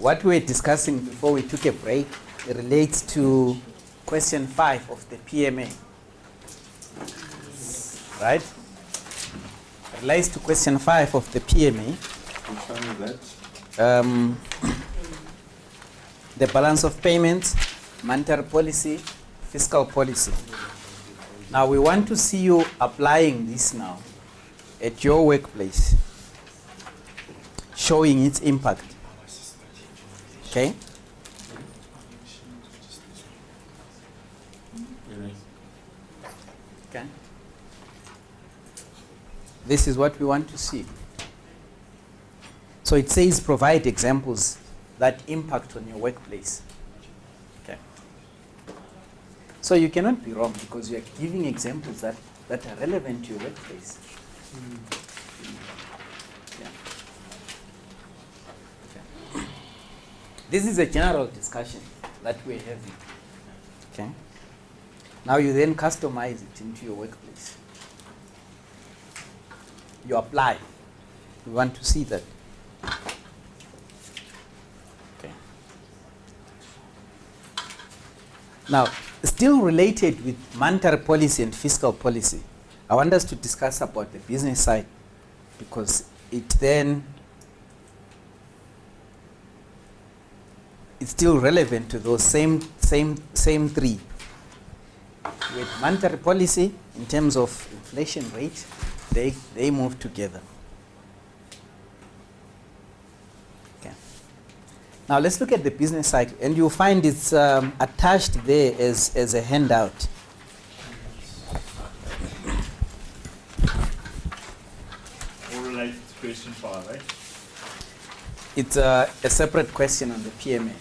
what we were discussing before we took a break relates to question 5 of the PMA. Right? Relates to question 5 of the PMA. Which one is that? The balance of payments, monetary policy, fiscal policy. Now we want to see you applying this now at your workplace, showing its impact. Okay? Okay. This is what we want to see. So it says provide examples that impact on your workplace. Okay. So you cannot be wrong because you are giving examples that are relevant to your workplace. Yeah. Okay. This is a general discussion that we're having. Okay. Now you then customize it into your workplace. You apply. We want to see that. Okay. Now, still related with monetary policy and fiscal policy, I want us to discuss about the business side because it's still relevant to those same three. With monetary policy, in terms of inflation rate, they move together. Okay. Now let's look at the business cycle, and you'll find it's attached there as a handout. All related to question 5, right? It's a separate question on the PMA.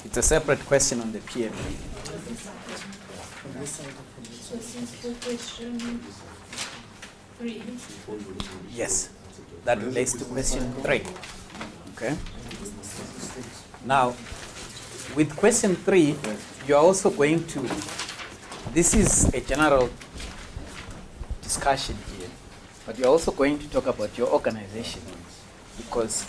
It's a separate question on the PMA. So since for question 3. Yes, that relates to question 3. Okay. Now, with question 3, you are also going to, this is a general discussion here, but you're also going to talk about your organization because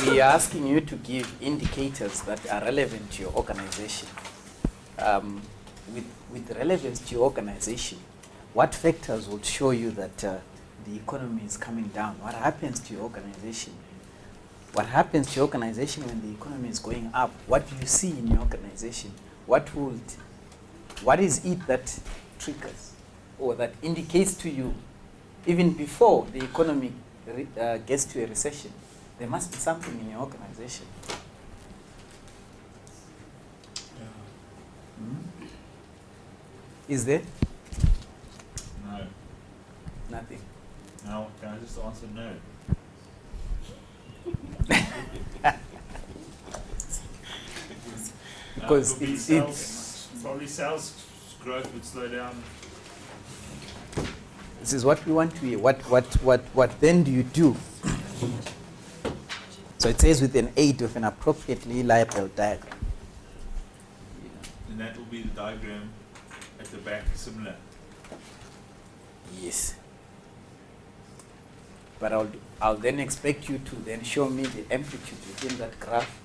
we are asking you to give indicators that are relevant to your organization. With relevance to your organization, what factors would show you that the economy is coming down? What happens to your organization? What happens to your organization when the economy is going up? What do you see in your organization? What is it that triggers or that indicates to you, even before the economy gets to a recession, there must be something in your organization? Is there? No. Nothing. Now, can I just answer no? Because Could be it's probably sales growth would slow down. this is what we want to hear. What then do you do? So it says with an aid of an appropriately labeled diagram. And that will be the diagram at the back, similar. Yes. But I'll then expect you to then show me the amplitude within that graph.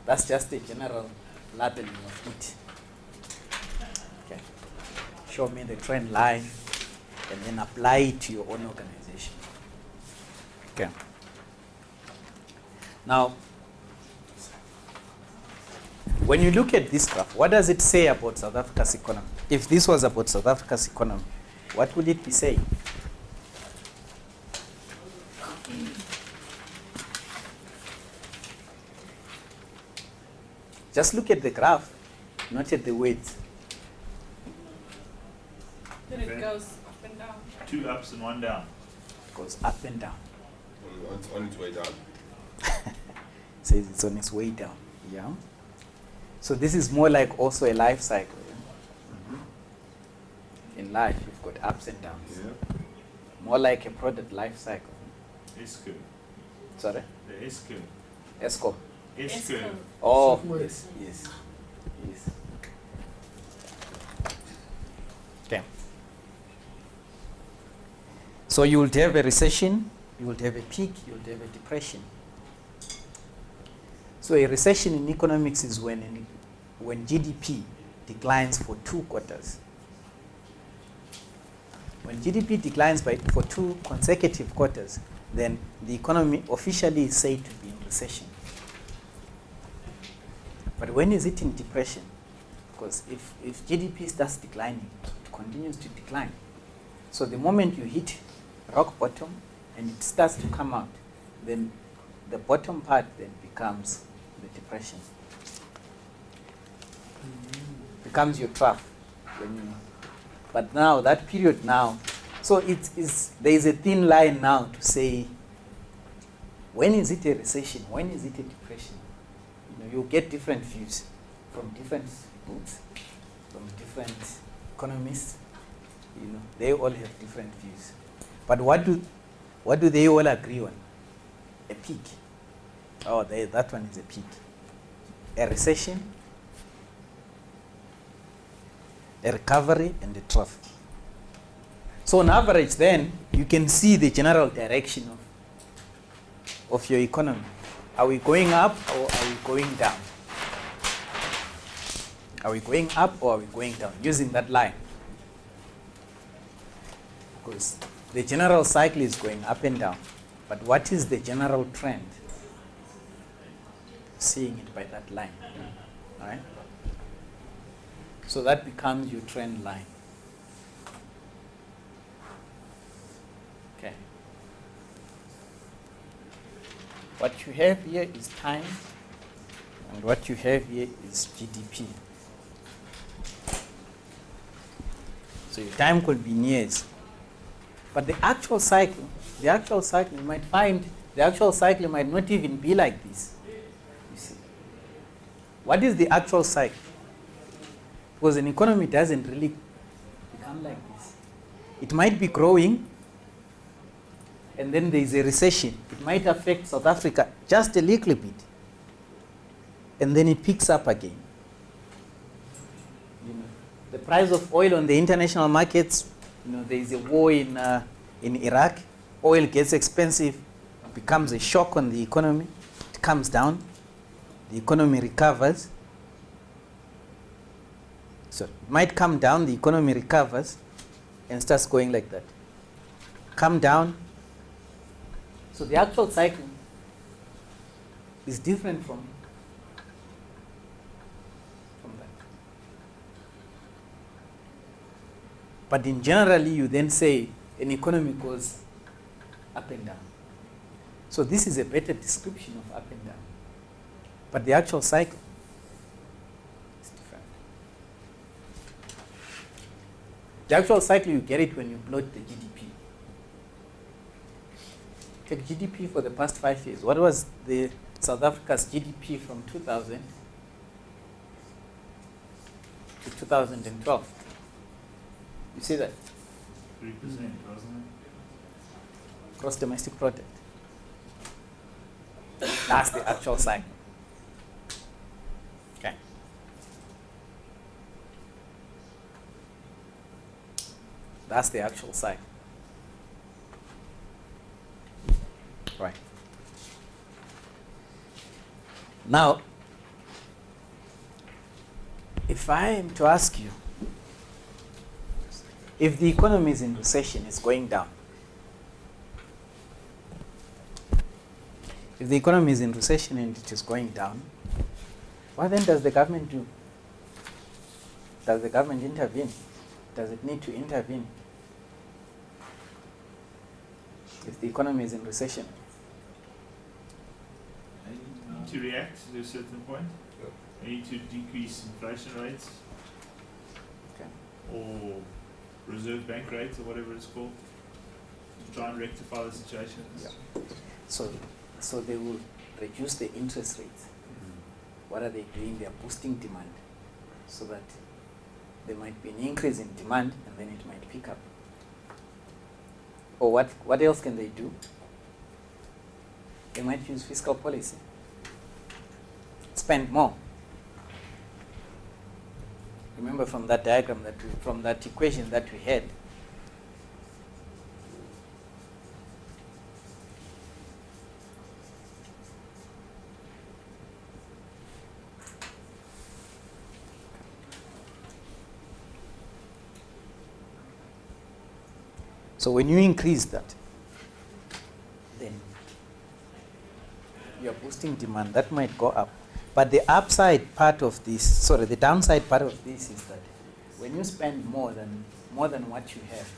That's just a general labeling of it. Okay. Show me the trend line and then apply it to your own organization. Okay. Now, when you look at this graph, what does it say about South Africa's economy? If this was about South Africa's economy, what would it be saying? Just look at the graph, not at the weights. Then it goes up and down. 2 ups and 1 down. It goes up and down. It's on its way down. Says it's on its way down. Yeah. So this is more like also a life cycle. Yeah? In life, you've got ups and downs. Yeah. More like a product life cycle. S-curve. Sorry? The S-curve. ESCO. S-curve. Oh, yes. Okay. So you will have a recession, you will have a peak, you will have a depression. So a recession in economics is when GDP declines for 2 quarters. When GDP declines for 2 consecutive quarters, then the economy officially is said to be in recession. But when is it in depression? Because if GDP starts declining, it continues to decline. So the moment you hit rock bottom and it starts to come out, then the bottom part then becomes the depression. Becomes your trough. But now, that period now, so there is a thin line now to say, when is it a recession? When is it a depression? You get different views from different books, from different economists. They all have different views. But what do they all agree on? A peak. Oh, that one is a peak. A recession, a recovery, and a trough. So on average then, you can see the general direction of your economy. Are we going up or are we going down? Are we going up or are we going down? Using that line. Because the general cycle is going up and down. But what is the general trend? Seeing it by that line. All right? So that becomes your trend line. Okay. What you have here is time, and what you have here is GDP. So your time could be in years. But the actual cycle, you might find the actual cycle might not even be like this. You see. What is the actual cycle? Because an economy doesn't really become like this. It might be growing, and then there is a recession. It might affect South Africa just a little bit, and then it picks up again. The price of oil on the international markets, there is a war in Iraq. Oil gets expensive, becomes a shock on the economy. It comes down. The economy recovers. So it might come down, the economy recovers, and starts going like that. Come down. So the actual cycle is different from that. But in generally, you then say an economy goes up and down. So this is a better description of up and down. But the actual cycle is different. The actual cycle, you get it when you plot the GDP. Take GDP for the past 5 years. What was the South Africa's GDP from 2000 to 2012? You see that? 3%, wasn't it? Gross domestic product. That's the actual cycle. Okay. That's the actual cycle. Right. Now, if I am to ask you, if the economy is in recession, it's going down. If the economy is in recession and it is going down, what then does the government do? Does the government intervene? Does it need to intervene if the economy is in recession? You need to react to a certain point. You need to decrease inflation rates. Okay. Or Reserve Bank rates or whatever it's called, to try and rectify the situation. Yeah. So they will reduce the interest rates. What are they doing? They are boosting demand, so that there might be an increase in demand and then it might pick up. Or what else can they do? They might use fiscal policy. Spend more. Remember from that diagram, from that equation that we had, So when you increase that, then you're boosting demand. That might go up. But the upside part of this, the downside part of this is that when you spend more than what you have,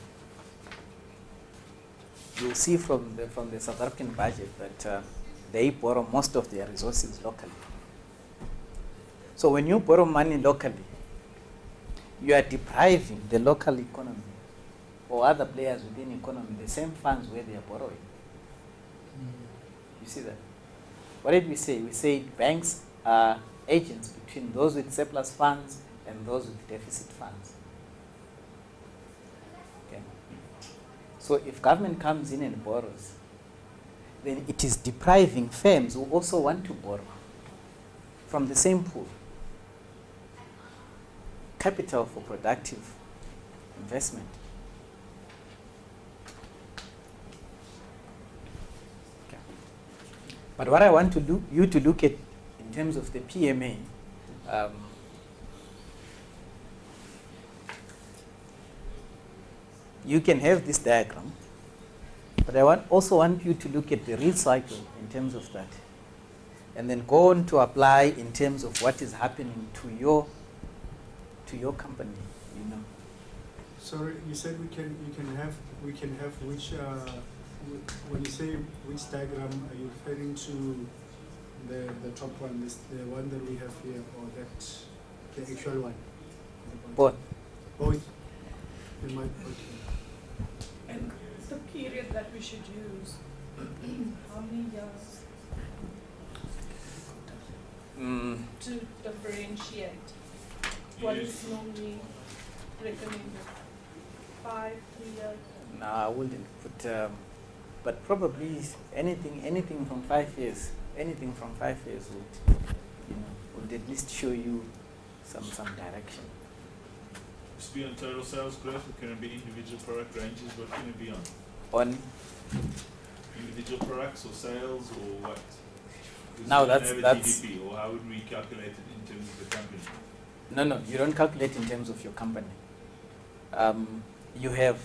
you'll see from the South African budget that they borrow most of their resources locally. So when you borrow money locally, you are depriving the local economy or other players within the economy the same funds where they are borrowing. You see that? What did we say? We said banks are agents between those with surplus funds and those with deficit funds. Okay. So if government comes in and borrows, then it is depriving firms who also want to borrow from the same pool capital for productive investment. Okay. But what I want you to look at in terms of the PMA, you can have this diagram, but I also want you to look at the real cycle in terms of that, and then go on to apply in terms of what is happening to your company. Sorry, you said we can have which when you say which diagram, are you referring to the top one, the one that we have here, or the actual one? Both. Both. In my okay. And the period that we should use, how many years to differentiate? What is normally recommended? 5, 3 years? No, I wouldn't put, but probably anything from 5 years. Anything from 5 years would at least show you some direction. Just be on total sales growth, or can it be individual product ranges? What can it be on? On Individual products or sales or what? Because now we don't that's have a GDP, or how would we calculate it in terms of the company? No, you don't calculate in terms of your company. You have,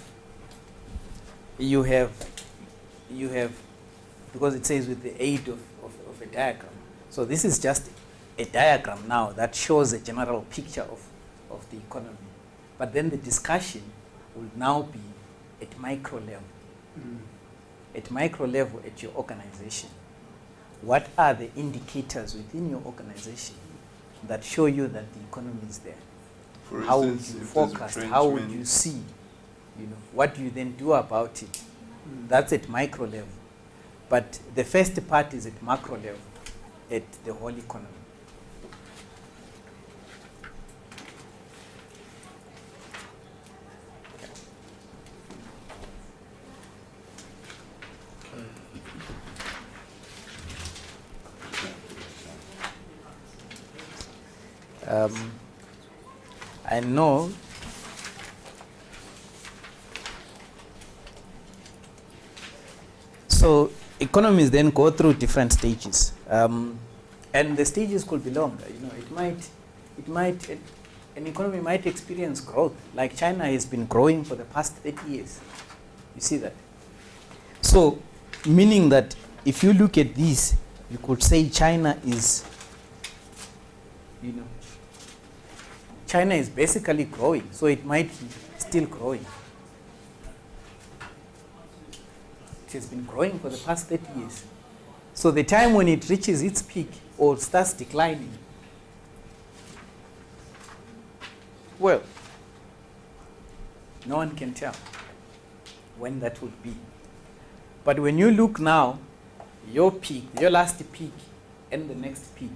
because it says with the aid of a diagram. So this is just a diagram now that shows a general picture of the economy. But then the discussion will now be at micro level. At micro level at your organization. What are the indicators within your organization that show you that the economy is there? For How would instance, you if there's forecast? How would you see? What do you then do about it? That's at micro level. But the first part is at macro level, at the whole economy. I know so economies then go through different stages, and the stages could be longer. An economy might experience growth, like China has been growing for the past 30 years. You see that? So, meaning that if you look at this, you could say China is, China is basically growing, so it might be still growing. It has been growing for the past 30 years. So the time when it reaches its peak or starts declining, well, no one can tell when that would be. But when you look now, your peak, your last peak, and the next peak,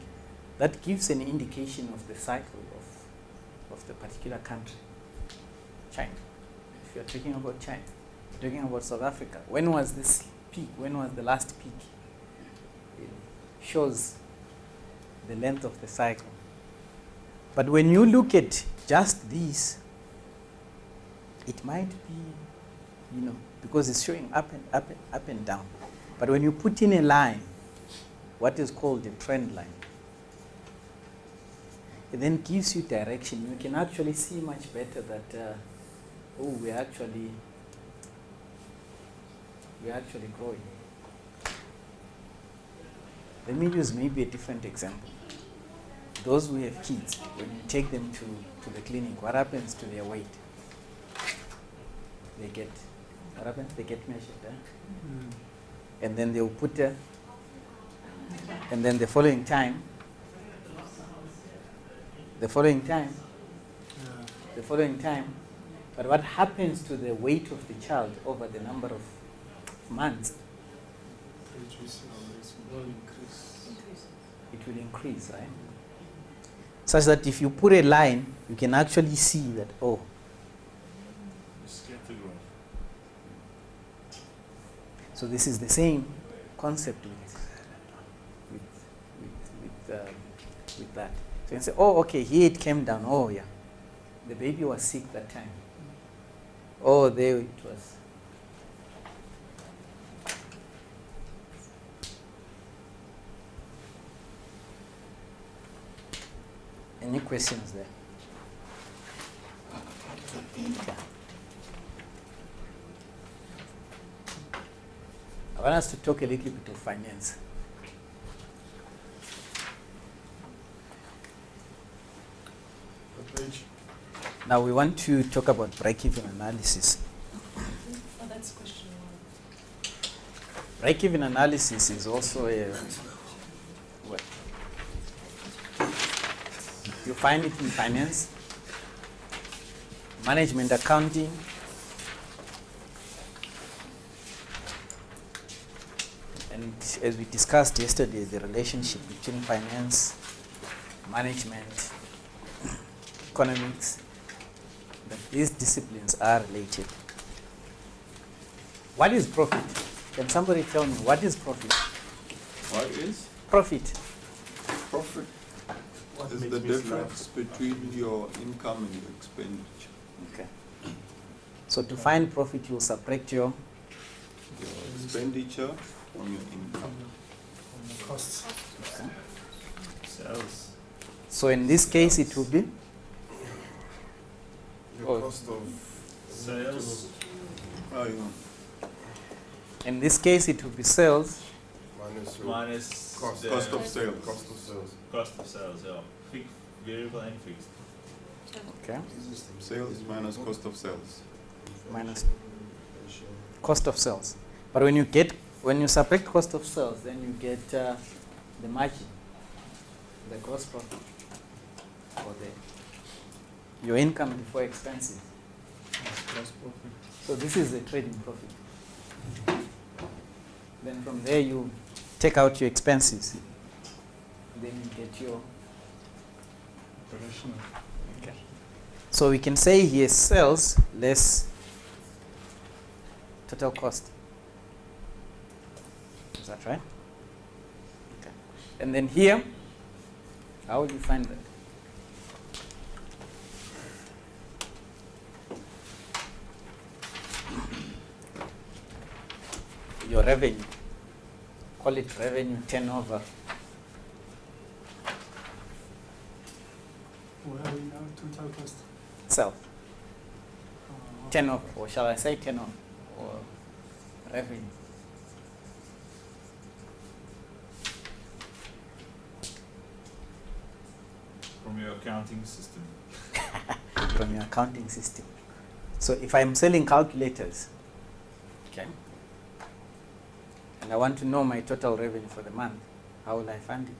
that gives an indication of the cycle of the particular country. China. If you're talking about China, you're talking about South Africa. When was this peak? When was the last peak? It shows the length of the cycle. But when you look at just this, it might be, because it's showing up and down. But when you put in a line, what is called a trend line, it then gives you direction. You can actually see much better that, we're actually we're actually growing. Let me use maybe a different example. Those who have kids, when you take them to the clinic, what happens to their weight? What happens? They get measured, and then they'll put and then the following time, but what happens to the weight of the child over the number of months? It will increase, right? Such that if you put a line, you can actually see that, oh, so this is the same concept with that. So you can say, oh, okay, here it came down. Oh, yeah, the baby was sick that time. Oh, there it was. Any questions there? Okay. I want us to talk a little bit of finance. Now we want to talk about break-even analysis. Oh, that's question 1. Break-even analysis is also you find it in finance, management accounting, and as we discussed yesterday, the relationship between finance, management, economics, that these disciplines are related. What is profit? Can somebody tell me what is profit? What is? Profit. Profit is the difference between your income and your expenditure. Okay. So to find profit, you'll subtract your Expenditure from your income. Costs. Sales. So in this case, it will be Your cost of Sales. Oh, yeah. in this case it will be sales minus your Minus cost, the Cost of sales. cost of sales. cost of sales, yeah. Variable and fixed. okay Sales minus cost of sales. minus cost of sales. But when you subtract cost of sales, then you get the margin, the gross profit, or your income before expenses. So this is the trading profit. Then from there you take out your expenses. Then you get your operational. Okay. So we can say here sales less total cost. Is that right? Okay. And then here, how will you find that? Your revenue. Call it revenue turnover. Where are we now? Total cost. Self. Turnover, or shall I say turnover, or revenue? From your accounting system. From your accounting system. So if I'm selling calculators, okay, and I want to know my total revenue for the month, how will I find it?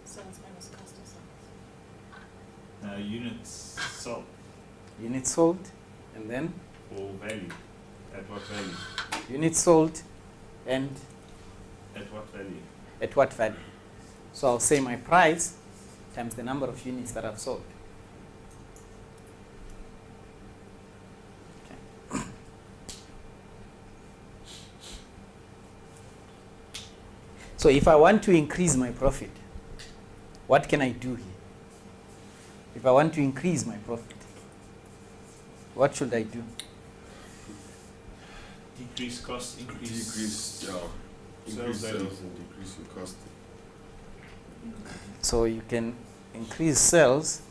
Sales minus cost of sales. Units sold Units sold, and then or value. At what value? units sold, and At what value? at what value. So I'll say my price times the number of units that I've sold. Okay. So if I want to increase my profit, what can I do here? If I want to increase my profit, what should I do? Decrease costs, increase. Decrease, yeah. Increase Sales value. sales and decrease your cost. So you can increase sales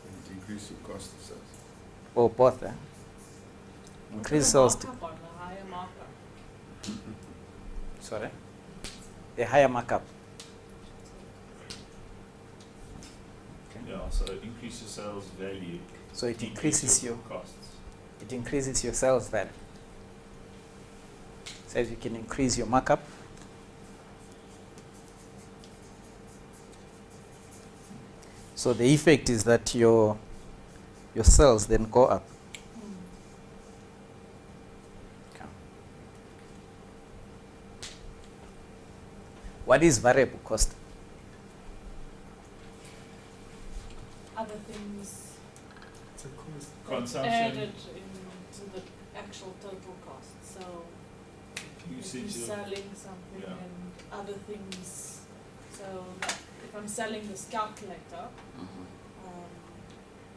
And decrease your cost of sales. or both. Increase sales. Markup or the higher markup. Sorry? A higher markup. Okay. Yeah, so increase your sales value. So it decrease increases your costs. it increases your sales value. Says you can increase your markup. So the effect is that your sales then go up. Okay. What is variable cost? Other things It's a cost. Consumption, added into the actual total cost. So if usage you're of, selling something yeah. and other things. So like if I'm selling this calculator,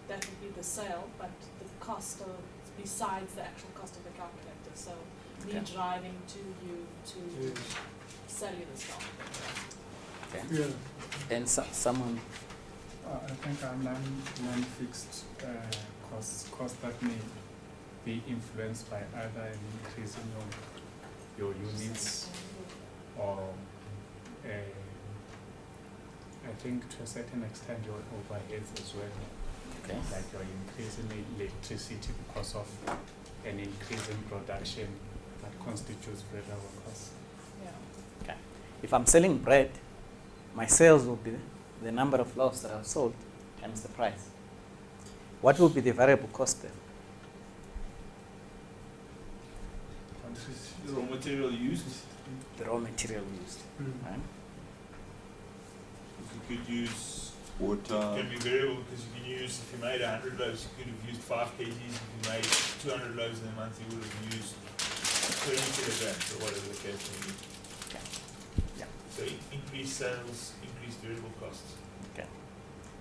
that would be the sale, but the cost of besides the actual cost of the calculator. So me Okay. driving to you to Yes. sell you this calculator. Okay. Yeah. And someone I think are non-fixed costs that may be influenced by either an increase in your units or I think to a certain extent your overheads as well. okay. Like you're increasing electricity because of an increase in production that constitutes variable costs. Yeah. If I'm selling bread, my sales will be the number of loaves that I've sold times the price. What will be the variable cost then? the raw material used. The raw material used. Right? You could use, Water. it can be variable because you can use, if you made 100 loaves, you could have used 5 kgs. If you made 200 loaves in a month, you would have used 20 kilograms or whatever the case may be. Okay. Yeah. So increased sales, increased variable costs. Okay.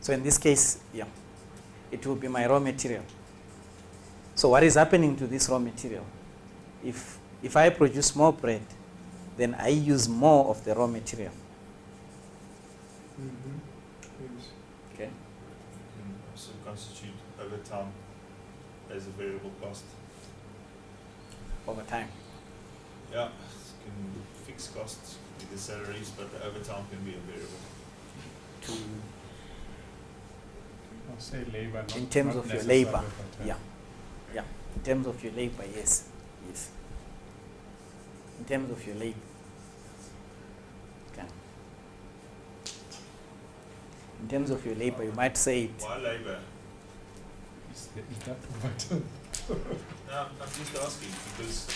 So in this case, yeah, it will be my raw material. So what is happening to this raw material? If I produce more bread, then I use more of the raw material. Mm-hmm. Yes. Okay. You can also constitute overtime as a variable cost. Over time. Yeah, it can fixed costs be the salaries, but the overtime can be a variable. To I'll say labor, not in terms not of your necessarily labor. overtime. Yeah. Yeah. In terms of your labor, yes. Yes. In terms of your labor. Okay. In terms of your labor, you might say it. Why labor? Is that overtime? No, I'm just asking because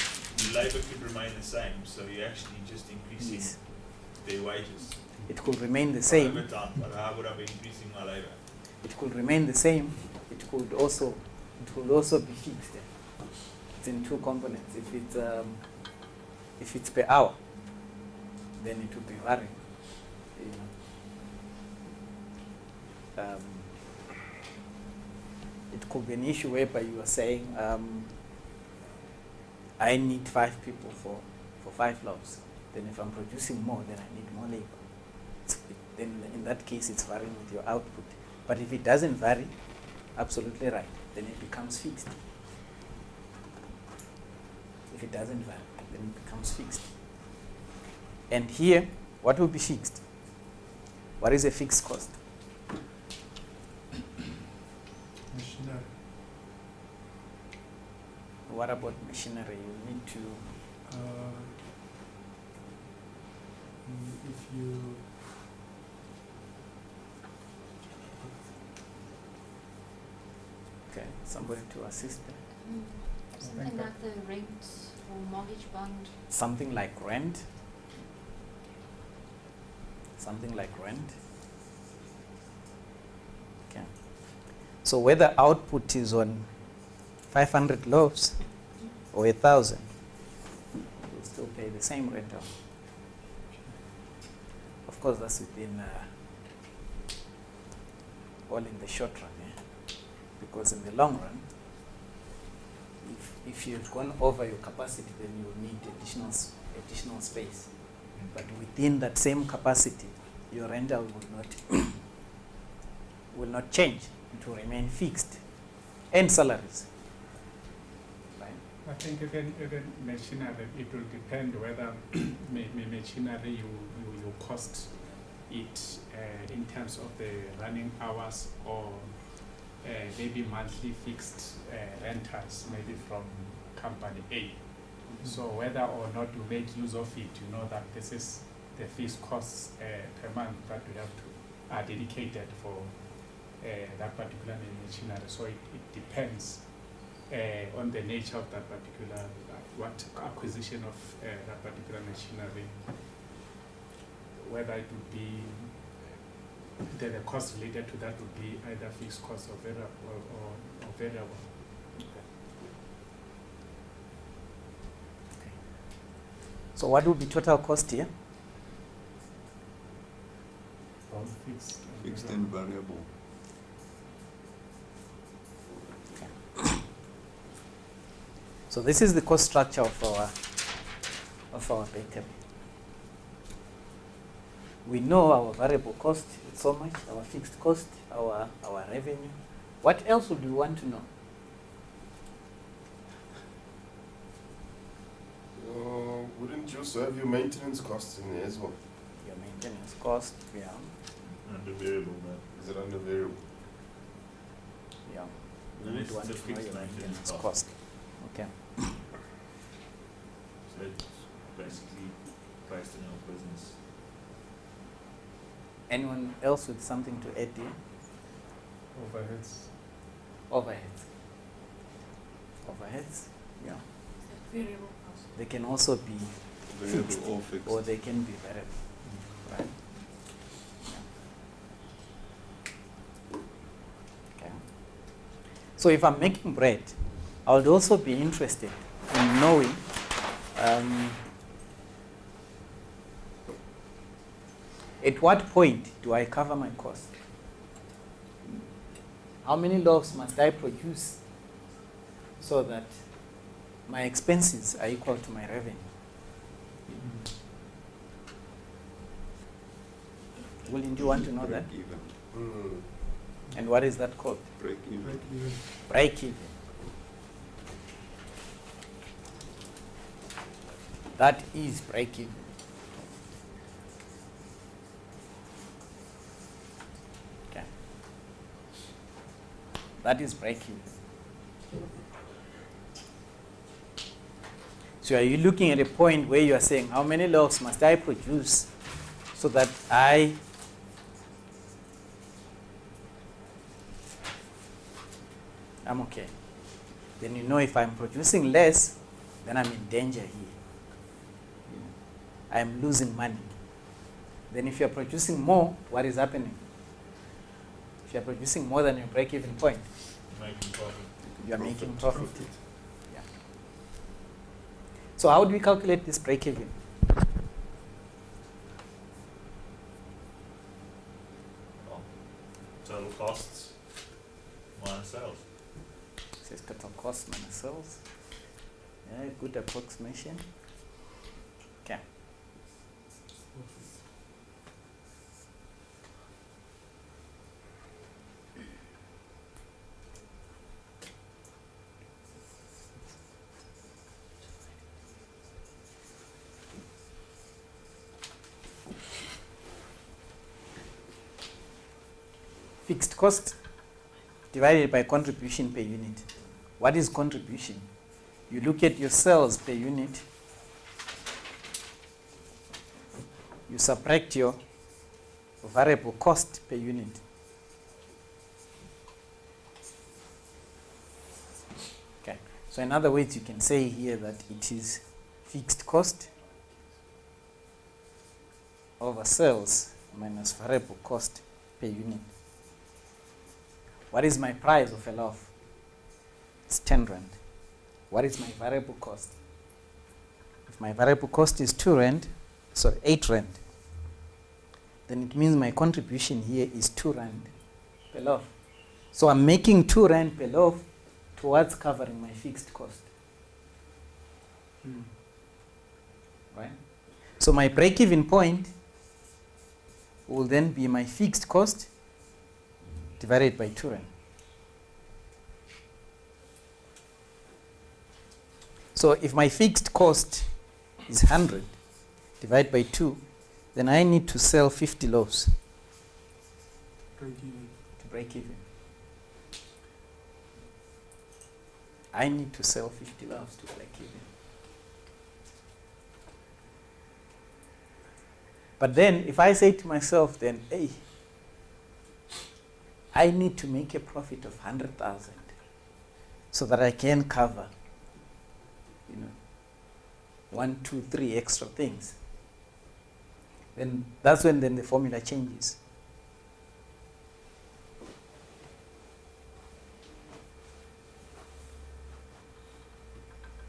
your labor could remain the same, so you're actually just increasing Yes. their wages. It could remain the Not same. overtime, but how would I be increasing my labor? It could remain the same. It could also be fixed. It's in two components. If it's per hour, then it would be varying. You know. It could be an issue whereby you are saying, I need 5 people for 5 loaves. Then if I'm producing more, then I need more labor. Then in that case, it's varying with your output. But if it doesn't vary, absolutely right, then it becomes fixed. If it doesn't vary, then it becomes fixed. And here, what will be fixed? What is a fixed cost? Machinery. What about machinery? You need to, If you okay, somebody to assist them. Something like the rent or mortgage bond. Something like rent. Something like rent. Okay. So whether output is on 500 loaves or 1,000, you'll still pay the same rental. Of course, that's within all in the short run, yeah? Because in the long run, if you've gone over your capacity, then you need additional space. But within that same capacity, your rental will not change. It will remain fixed. And salaries. Right? I think even machinery, it will depend whether machinery you cost it in terms of the running hours or maybe monthly fixed rentals, maybe from company A. So whether or not you make use of it, you know that this is the fixed costs per month that we have to are dedicated for that particular machinery. So it depends on the nature of that particular, what acquisition of that particular machinery, whether it would be, the cost related to that would be either fixed cost or variable. So what would be total cost here? From fixed Fixed and variable. So this is the cost structure of our Breakeven. We know our variable cost is so much, our fixed cost, our revenue. What else would we want to know? Wouldn't you also have your maintenance costs in there as well? Your maintenance cost, yeah. Under variable, man. Is it under variable? Yeah. No, You would it's want a to know fixed your maintenance maintenance cost. cost. Okay. So it's basically priced in our business. Anyone else with something to add here? overheads. Overheads. Overheads, yeah. Variable cost. They can also be fixed Variable or fixed. or they can be variable. Right? Yeah. Okay. So if I'm making bread, I would also be interested in knowing at what point do I cover my cost? How many loaves must I produce so that my expenses are equal to my revenue? Wouldn't you want to know that? Break even. Mm. And what is that called? Break even. Breakeven. That is breakeven. Okay. That is breakeven. So are you looking at a point where you are saying, how many loaves must I produce so that I'm okay? Then you know if I'm producing less, then I'm in danger here. I'm losing money. Then if you're producing more, what is happening? If you're producing more than your break-even point, Making profit. you are making profit. Yeah. So how do we calculate this break-even? Well, total costs minus sales. This is total cost minus sales. Yeah, good approximation. Okay. Fixed cost divided by contribution per unit. What is contribution? You look at your sales per unit, you subtract your variable cost per unit. Okay, so in other words, you can say here that it is fixed cost over sales minus variable cost per unit. What is my price of a loaf? It's 10 rand. What is my variable cost? If my variable cost is 8 rand, then it means my contribution here is 2 rand per loaf. So I'm making 2 rand per loaf towards covering my fixed cost. Right? So my break-even point will then be my fixed cost divided by 2 rand. So if my fixed cost is 100, divide by 2, then I need to sell 50 loaves Break even. to break even. I need to sell 50 loaves to break even. But then if I say to myself then, hey, I need to make a profit of 100,000 so that I can cover, 1, 2, 3 extra things, then that's when then the formula changes.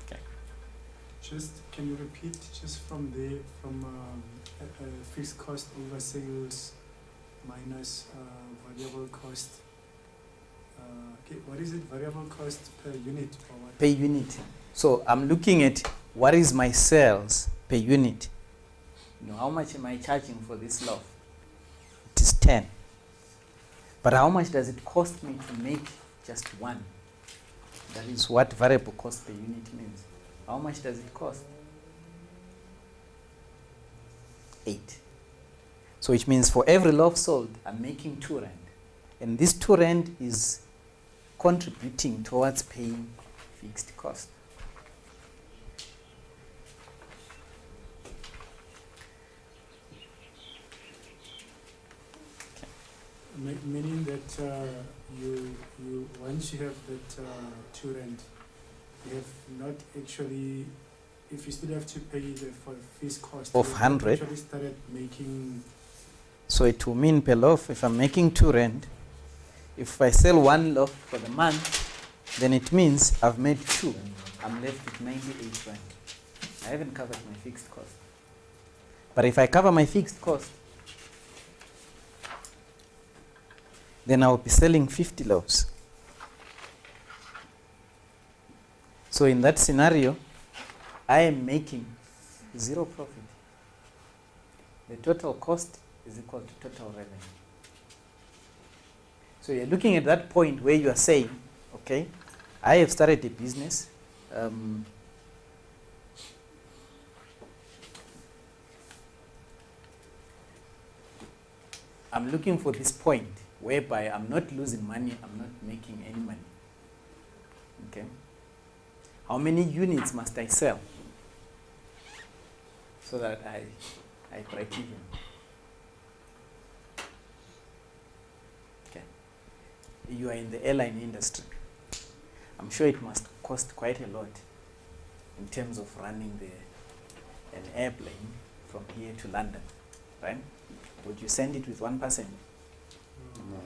Okay. Just, can you repeat just from fixed cost over sales minus variable cost? Okay, what is it? Variable cost per unit or what? Per unit. So I'm looking at what is my sales per unit. How much am I charging for this loaf? It is 10. But how much does it cost me to make just one? That is what variable cost per unit means. How much does it cost? 8. So which means for every loaf sold, I'm making 2 rand. And this 2 rand is contributing towards paying fixed cost. Meaning that you once you have that 2 rand, you have not actually, if you still have to pay for fees cost Of you 100. actually started making. So it will mean per loaf, if I'm making 2 rand, if I sell 1 loaf for the month, then it means I've made 2. I'm left with 98 rand. I haven't covered my fixed cost. But if I cover my fixed cost, then I'll be selling 50 loaves. So in that scenario, I am making 0 profit. The total cost is equal to total revenue. So you're looking at that point where you are saying, okay, I have started a business. I'm looking for this point whereby I'm not losing money, I'm not making any money. Okay? How many units must I sell so that I break even? Okay. You are in the airline industry. I'm sure it must cost quite a lot in terms of running an airplane from here to London, right? Would you send it with 1 passenger? No.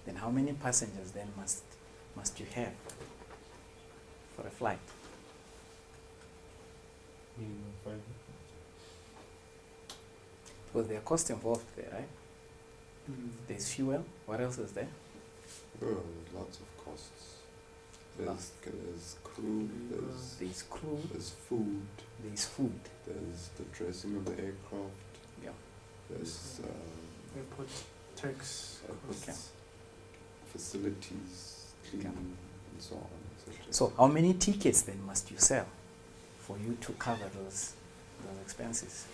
Then how many passengers then must you have for a flight? Because there are costs involved there, right? There's fuel. What else is there? Oh, lots of costs. There's crew, There's crew. there's food, There's food. there's the dressing of the aircraft, Yeah. there's Airport tax airport costs. facilities, cleaning, Okay. and so on, etc. So how many tickets then must you sell for you to cover those expenses?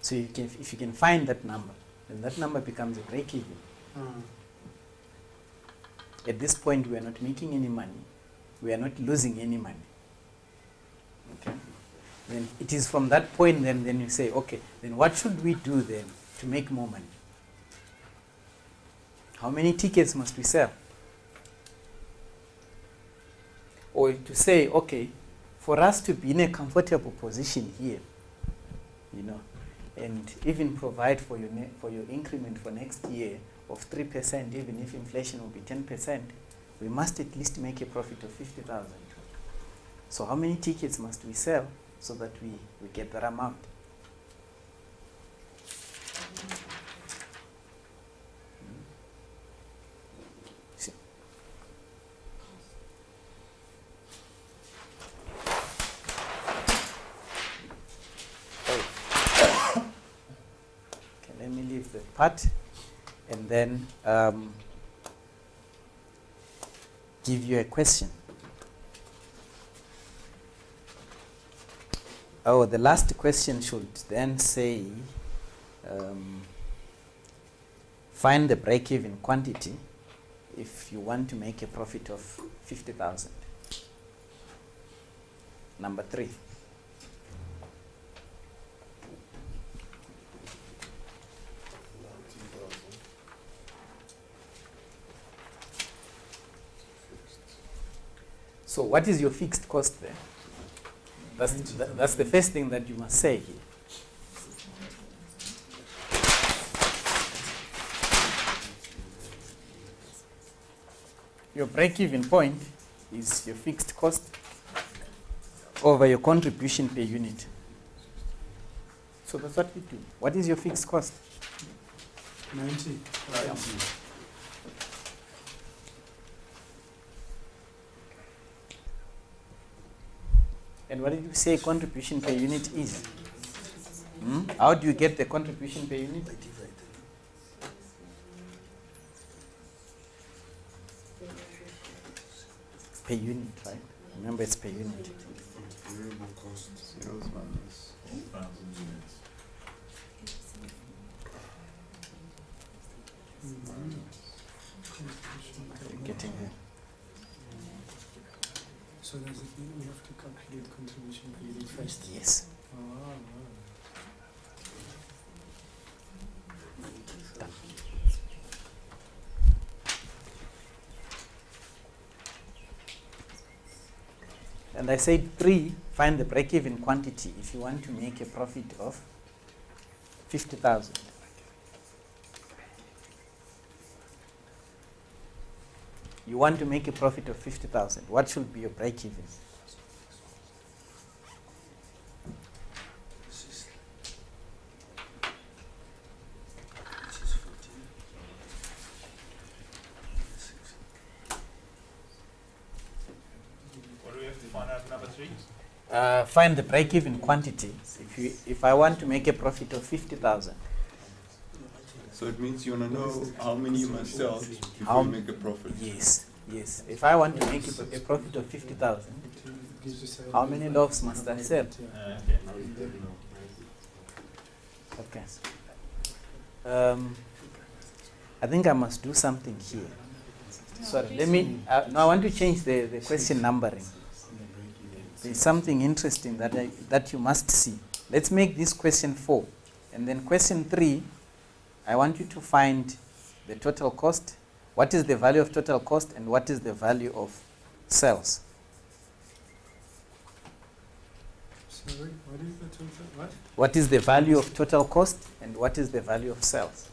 So if you can find that number, then that number becomes a break-even. At this point, we are not making any money. We are not losing any money. Okay? Then it is from that point then you say, okay, then what should we do then to make more money? How many tickets must we sell? Or to say, okay, for us to be in a comfortable position here, and even provide for your increment for next year of 3%, even if inflation will be 10%, we must at least make a profit of 50,000. So how many tickets must we sell so that we get that amount? See. Okay, let me leave the part and then give you a question. Oh, the last question should then say, find the break-even quantity if you want to make a profit of 50,000. Number 3. So what is your fixed cost there? That's the first thing that you must say here. Your break-even point is your fixed cost over your contribution per unit. So that's what we do. What is your fixed cost? 90. Yeah. And what did you say contribution per unit is? How do you get the contribution per unit? Per unit, right? Remember, it's per unit. Variable cost. Sales minus. 1,000 units. Getting there. So does it mean we have to calculate contribution per unit first? Yes. Ah, And I said 3, find the break-even quantity if you want to make a profit of 50,000. You want to make a profit of 50,000. What should be your break-even? What do we have to find out number 3? Find the break-even quantity. If I want to make a profit of 50,000, So it means you want to know how many you must sell before How you make a profit. yes. If I want to make a profit of 50,000, how many loaves must I sell? Okay. Okay. I think I must do something here. Sorry, let me. No, I want to change the question numbering. There's something interesting that you must see. Let's make this question 4, and then question 3. I want you to find the total cost. What is the value of total cost, and what is the value of sales? sorry, what is the total? What? What is the value of total cost, and what is the value of sales?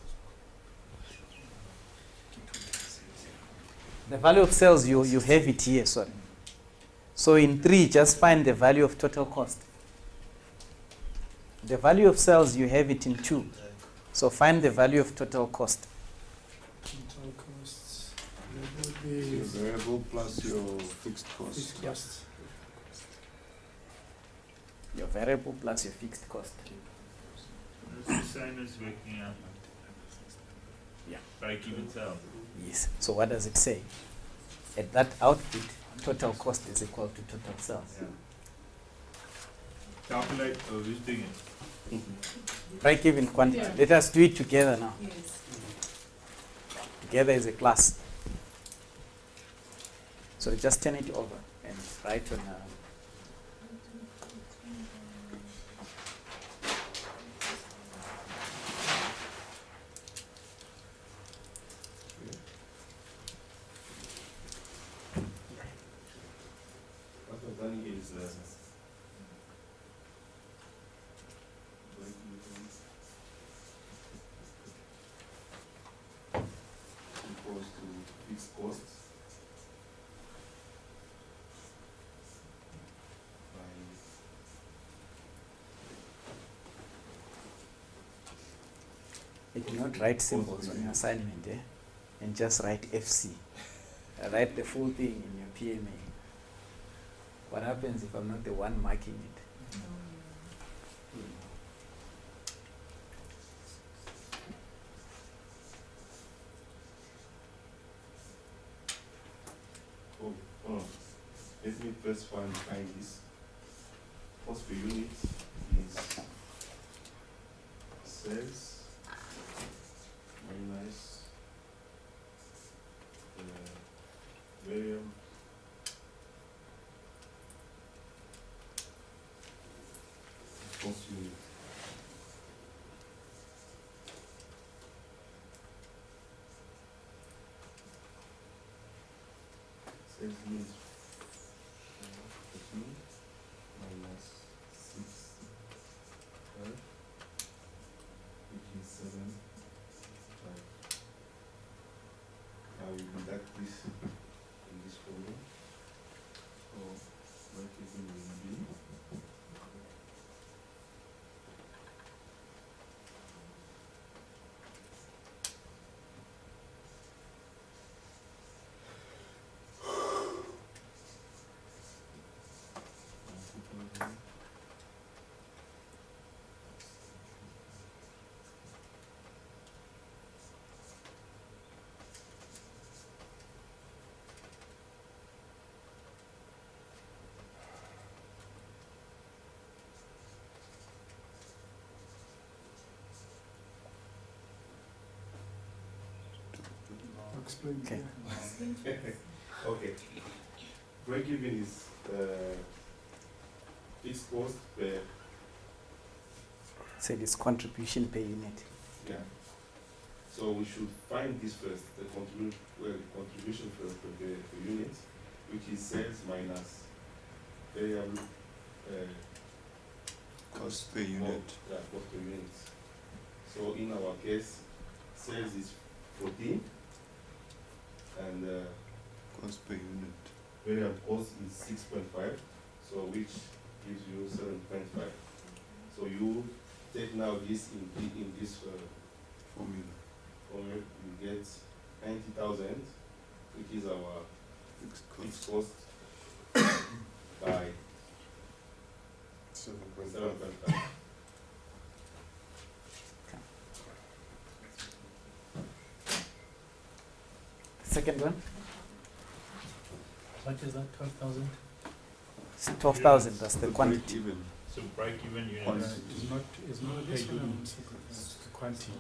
The value of sales, you have it here, sorry. So in 3, just find the value of total cost. The value of sales, you have it in 2. So find the value of total cost. Total costs. That would Your be variable plus your fixed cost. fixed costs. Your variable plus your fixed cost. It's the same as working out Yeah. break-even sales. Yes. So what does it say? At that output, total cost is equal to total sales. Calculate, or who's doing it? Break-even quantity. Yeah. Let us do it together now. Yes. Together as a class. So just turn it over and write on. What I've done here is equals to fixed costs by Do not write symbols on your assignment, and just write FC. Write the full thing in your PMA. What happens if I'm not the one marking it? oh, let me first find this. cost per unit is sales minus variable cost unit. Sales unit 14 minus 6, 5, which is 7, 5. I will deduct this in this column. So breakeven will be Explain. Okay. Yeah. okay. Breakeven is fixed cost per So it is contribution per unit. yeah. So we should find this first, the contribution per unit, which is sales minus variable Cost per unit. cost per unit. So in our case, sales is 14 and Cost per unit. variable cost is 6.5, so which gives you 7.5. So you take now this in this Formula. formula, you get 90,000, which is our Fixed fixed cost. cost by 7.5. 7.5. Second one, What is that, 12,000? it's 12,000, that's the quantity. Breakeven. So break-even units. Quantity. It's not per unit, it's quantity.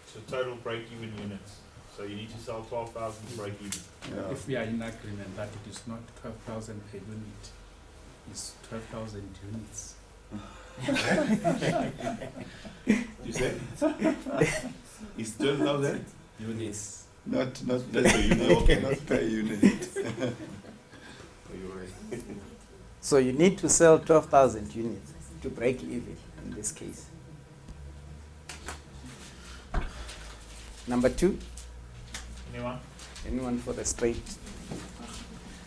So total break-even units. So you need to sell 12,000 to break even. Yeah. If we are in agreement that it is not 12,000 per unit, it's 12,000 units. You said? It's 12,000? Units. Not per unit. Okay, not per unit. You're right. So you need to sell 12,000 units to break even in this case. Number 2, Anyone? anyone for the straight?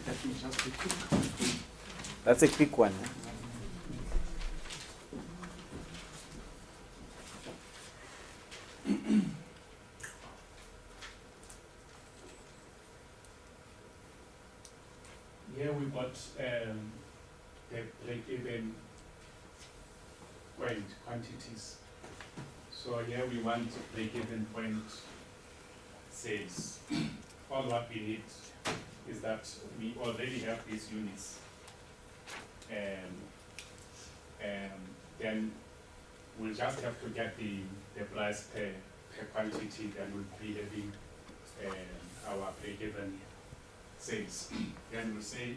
That will just be quick. That's a quick one. Here we got the break-even point quantities. So here we want break-even point sales. All what we need is that we already have these units. Then we'll just have to get the price per quantity, then we'll be having our break-even sales. Then we'll say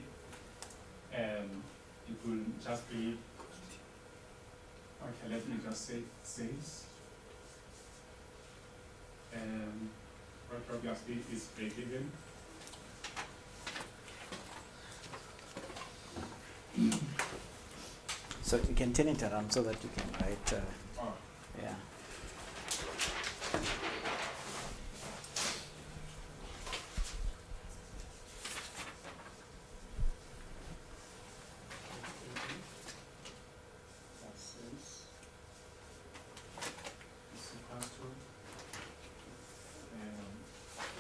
it will just be, okay, let me just say sales. What obviously is break-even. So you can turn it around so that you can write, Oh, yeah. that's sales. Is equals to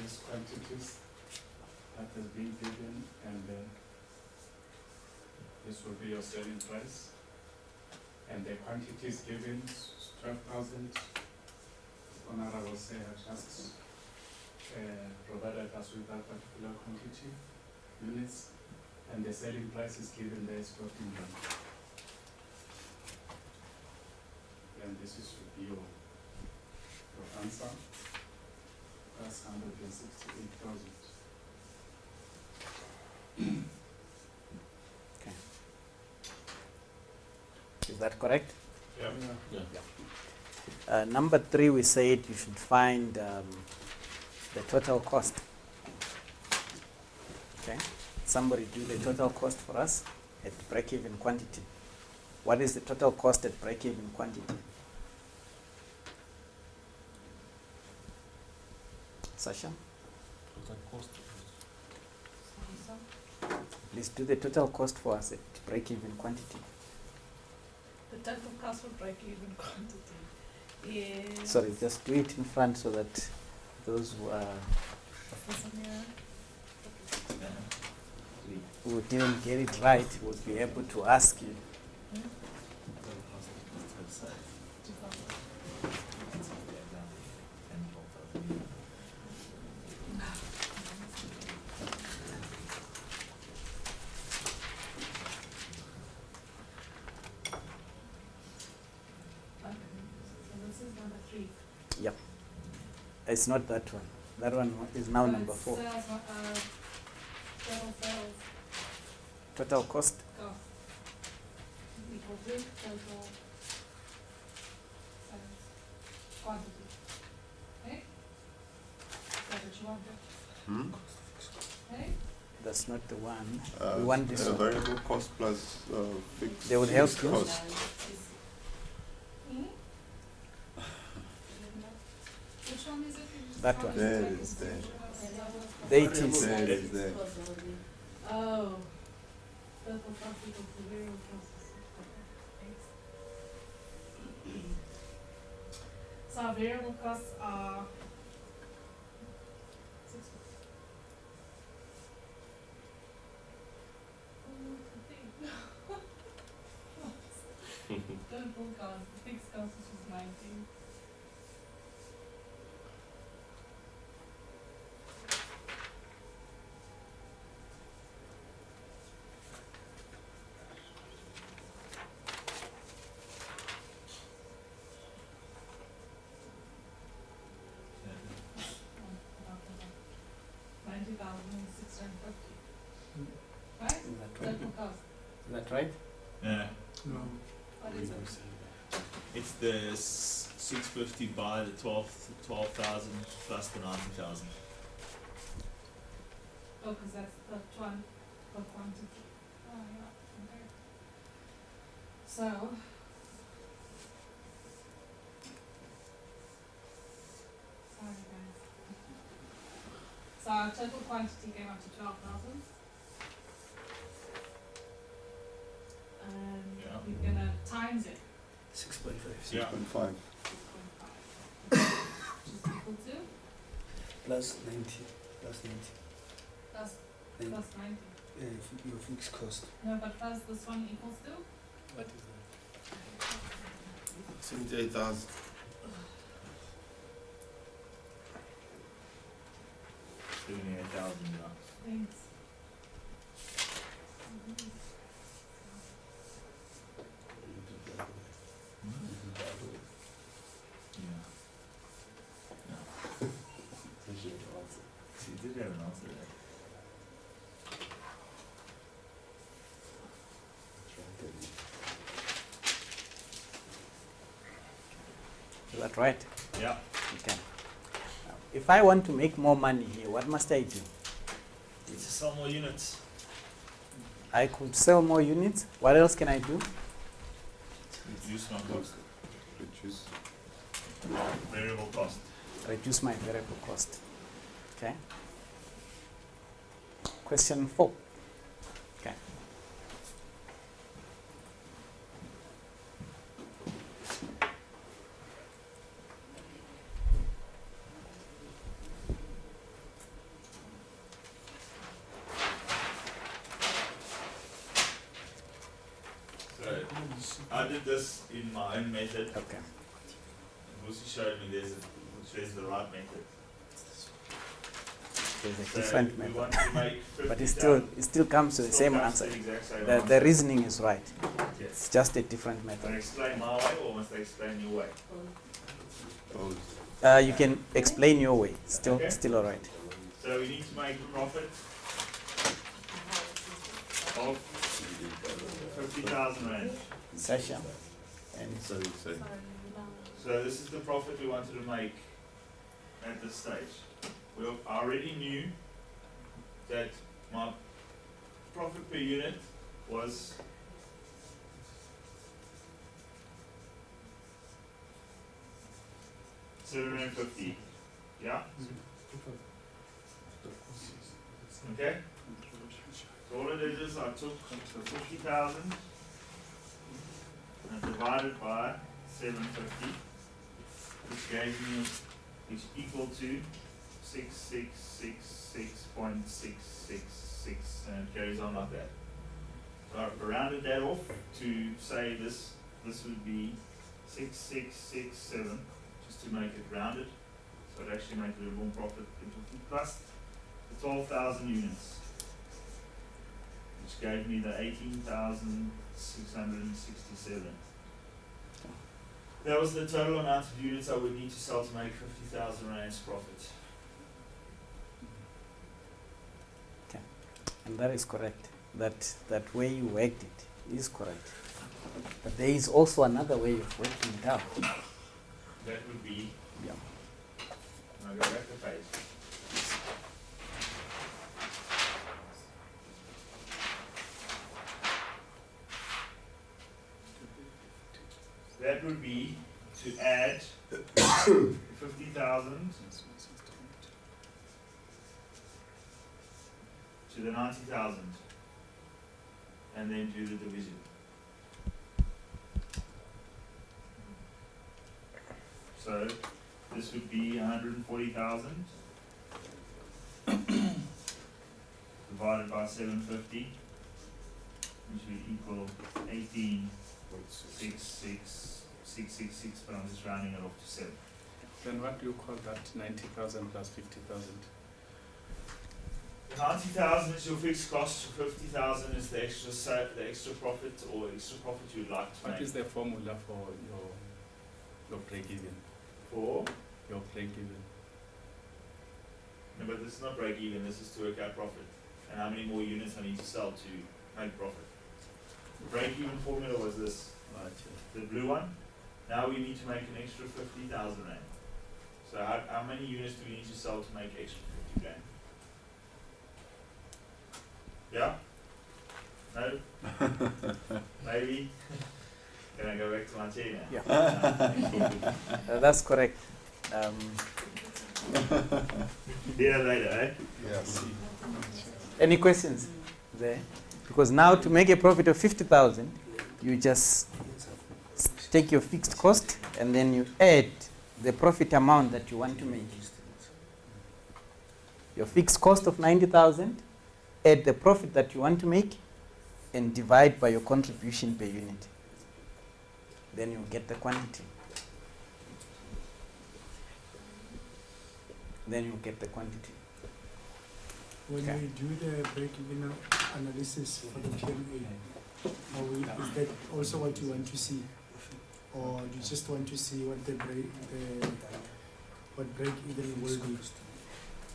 these quantities that has been given, and then this will be your selling price. And the quantities given, 12,000. Honorable say just provided us with that particular quantity, units, and the selling price is given there is 14 rand. And this is should be your answer. That's 168,000. Okay. Is that correct? Yeah. Number 3, we said you should find the total cost. Okay. Somebody do the total cost for us at break-even quantity. What is the total cost at break-even quantity? Sasha, please do the total cost for us at break-even quantity. The total cost for break-even quantity is. Sorry, just do it in front so that those who are who didn't get it right would be able to ask you. Yep. It's not that one. That one is now number 4. Total sales Total cost. cost equal to total sales quantity. Okay? Is that what you wanted? Okay? That's not the one. We want this one. Variable cost plus fixed. They would help fixed you. cost. Hmm? Which one is it? That one. There it is, there. There it is. There it is, there. Oh. Total cost equal to variable cost. So our variable costs are 6. Total cost, fixed cost is 19. Right? Is that right? Total cost. Is that right? Yeah. No. What is it? It's the 650 by the 12,000 plus the 90,000. Oh, because that's the one per quantity. Oh, yeah, okay. So. Sorry, guys. So our total quantity came up to 12,000. And Yeah. we're gonna times it. 6.5. 6.5. 6.5. Which is equal to Plus 90. Plus 90. plus, And, plus 90. your fixed cost. No, but plus this one equals to? What is that? 78,000. $78,000. Thanks. Yeah. She did have an answer there. Is that right? Yeah. Okay. Now, if I want to make more money here, what must I do? Need to sell more units. I could sell more units. What else can I do? Reduce my cost. Reduce. Variable cost. Reduce my variable cost. Okay. Question 4. Okay. So I did this in my own method. Okay. Vusi showed me there's the right method. there's a So different we method. want to make But 50,000. it still comes to the Still same comes answer. to the exact same The answer. reasoning is right. Yes. It's just a different Must I method. explain my way or must I explain your way? You can explain your way. Okay. Still all right. So we need to make a profit of 50,000 rand. Session. And Sorry, you So this is the profit we wanted to make at this stage. I already knew that my profit per unit was $750. Yeah? Okay? So all I did is I took the 50,000 and divided by 750, which gave me, is equal to 6666.666, and it carries on like that. So I rounded that off to say this would be 6667, just to make it rounded, so it actually make it a more profit plus the 12,000 units, which gave me the 18,667. That was the total amount of units I would need to sell to make 50,000 rands profit. And that is correct. That way you worked it is correct. But there is also another way of working it out. That would be, Yeah. I'll go back to page. That would be to add 50,000 to the 90,000 and then do the division. So this would be 140,000 divided by 750, which would equal 18.666, but I'm just rounding it off to 7. Then what do you call that 90,000 plus 50,000? 90,000 is your fixed cost, 50,000 is the extra profit or extra profit you'd like to make. What is the formula for your break-even? For? Your break-even. No, but this is not break even, this is to work out profit. And how many more units I need to sell to make profit. The break even formula was this, the blue one. Now we need to make an extra 50,000 rand. So how many units do we need to sell to make extra 50 rand? Yeah? No? Maybe? Can I go back to my chair now? Yeah. That's correct. Yeah, later, eh? Yes. Any questions there? Because now to make a profit of 50,000, you just take your fixed cost and then you add the profit amount that you want to make. Your fixed cost of 90,000, add the profit that you want to make, and divide by your contribution per unit. Then you get the quantity. Then you get the quantity. When Okay. we do the break-even analysis for the PMA, is that also what you want to see? Or do you just want to see what what break-even will be?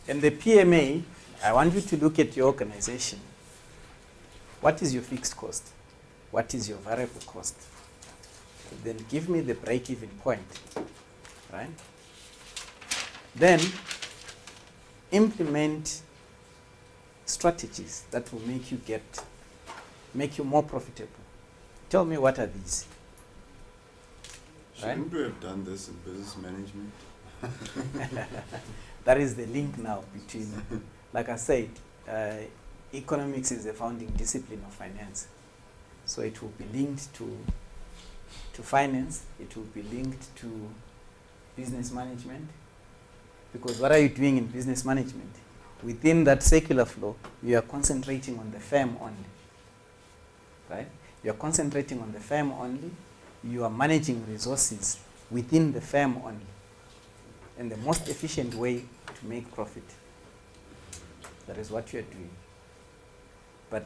In the PMA, I want you to look at your organization. What is your fixed cost? What is your variable cost? Then give me the break-even point, right? Then implement strategies that will make you more profitable. Tell me, what are these? Shouldn't we have done this in business management? That is the link now between, like I said, economics is the founding discipline of finance. So it will be linked to finance, it will be linked to business management. Because what are you doing in business management? Within that circular flow, you are concentrating on the firm only, right? You are concentrating on the firm only. You are managing resources within the firm only. And the most efficient way to make profit. That is what you are doing. But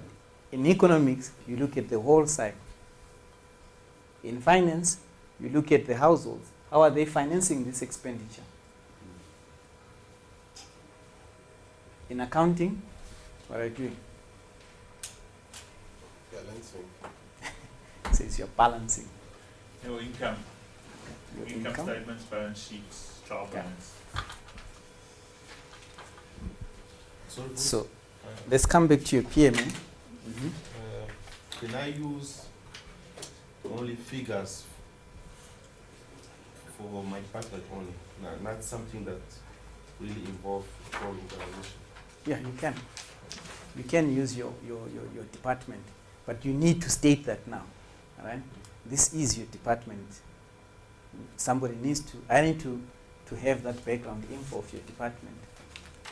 in economics, you look at the whole cycle. In finance, you look at the households. How are they financing this expenditure? In accounting, what are you doing? Balancing. Says you're balancing. Your income. Your Income statements, balance sheets, trial balance. So let's come back to your PMA. Can I use only figures for my department only? Not something that really involves the whole organization. Yeah, you can. You can use your department, but you need to state that now. All right? This is your department. Somebody needs to, I need to have that background info of your department.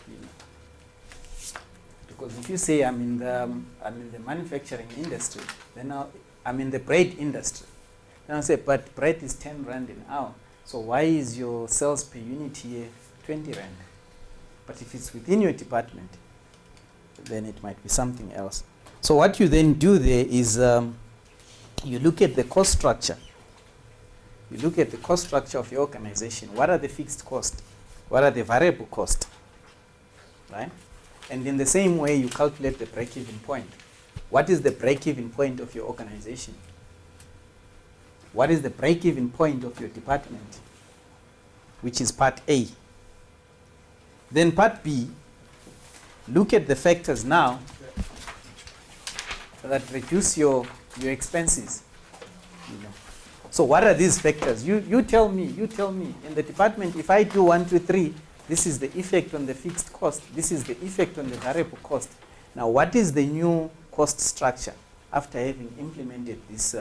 You know. Because if you say I'm in the manufacturing industry, then I'm in the bread industry. Then I'll say, but bread is 10 rand an hour. So why is your sales per unit here 20 rand? But if it's within your department, then it might be something else. So what you then do there is you look at the cost structure. You look at the cost structure of your organization. What are the fixed costs? What are the variable costs? Right? And in the same way, you calculate the break-even point. What is the break-even point of your organization? What is the break-even point of your department? Which is part A. Then part B, look at the factors now that reduce your expenses. You know. So what are these factors? You tell me, in the department, if I do 1, 2, 3, this is the effect on the fixed cost. This is the effect on the variable cost. Now, what is the new cost structure after having implemented these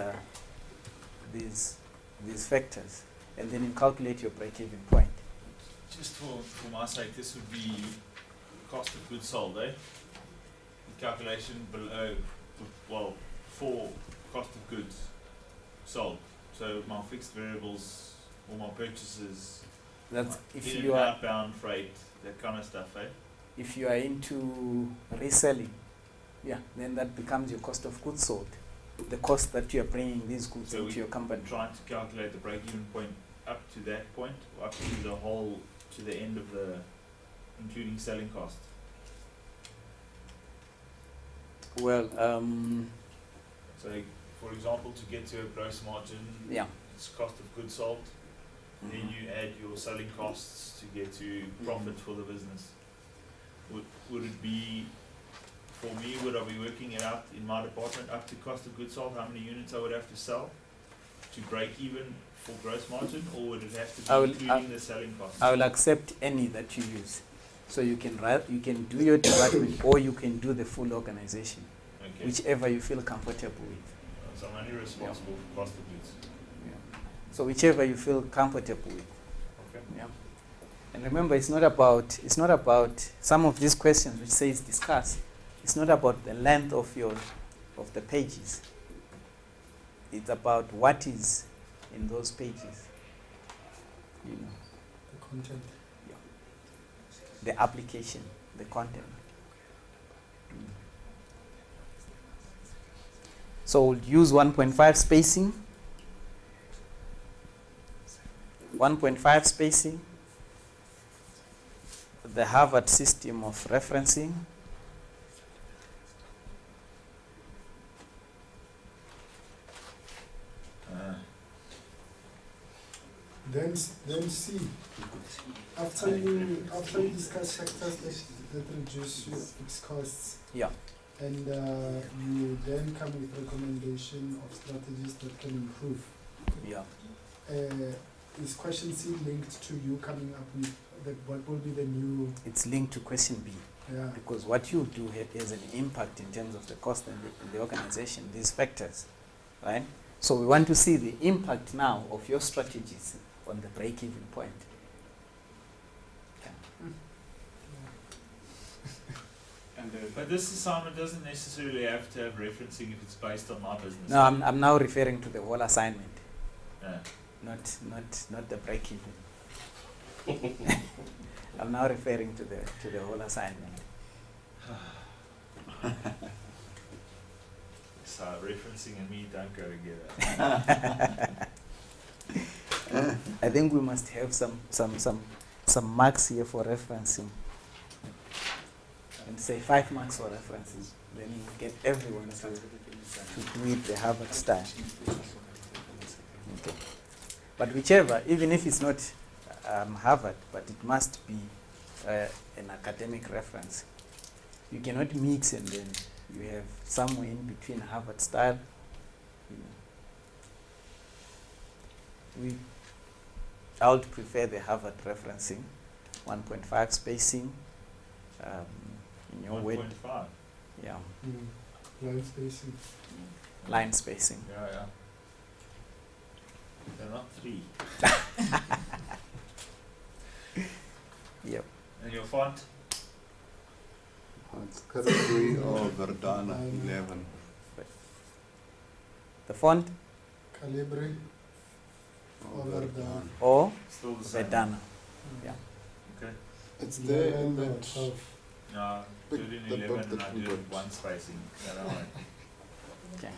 factors? And then you calculate your break-even point. Just for my sake, this would be cost of goods sold, eh? The calculation below, well, for cost of goods sold. So my fixed variables, all my purchases, That's if in you and are outbound freight, that kind of stuff, eh? if you are into reselling, yeah, then that becomes your cost of goods sold. The cost that you are bringing these goods So into your company. Trying to calculate the break-even point up to that point, or up to the whole, to the end of the, including selling cost. Well, So, for example, to get to a gross margin, yeah. it's cost of goods sold. Then you add your selling costs to get to profit for the business. Would it be, for me, would I be working it out in my department up to cost of goods sold, how many units I would have to sell to break even for gross margin, or would it have to be including the selling costs? I will accept any that you use. So you can do your department or you can do the full organization, Okay. whichever you feel comfortable with. So I'm only responsible for cost of goods. So whichever you feel comfortable with. Okay. Yeah. And remember, it's not about some of these questions which says discuss. It's not about the length of the pages. It's about what is in those pages. You know, The content. the application, the content. So we'll use 1.5 spacing. 1.5 spacing. The Harvard system of referencing. Then C. After you discuss factors that reduce your fixed costs. Yeah. And you then come with recommendation of strategies that can improve. Yeah. Is question C linked to you coming up with what will be the new? It's linked to question B. Yeah. Because what you do has an impact in terms of the cost and the organization, these factors, right? So we want to see the impact now of your strategies on the break-even point. But this assignment doesn't necessarily have to have referencing if it's based on my business. No, I'm now referring to the whole assignment, Yeah. not the break-even. I'm now referring to the whole assignment. So referencing and me don't go together. I think we must have some marks here for referencing. And say 5 marks for referencing. Then you get everyone to do it the Harvard style. Okay. But whichever, even if it's not Harvard, but it must be an academic reference. You cannot mix and then you have somewhere in between Harvard style. I would prefer the Harvard referencing, 1.5 spacing. In your way, 1.5. yeah, Line spacing. line spacing. Yeah. They're not 3. Yep. And your font? It's Calibri or Verdana 11. The font Calibri Or or Verdana. or Still the same. Verdana. Yeah. Okay. It's there in 11 that. or 12. No, do Pick it in the 11 book and that I we do it got. 1 spacing. Yeah, that one. Okay.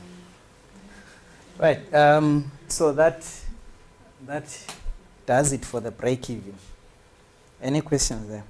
Right. So that does it for the break even. Any questions there?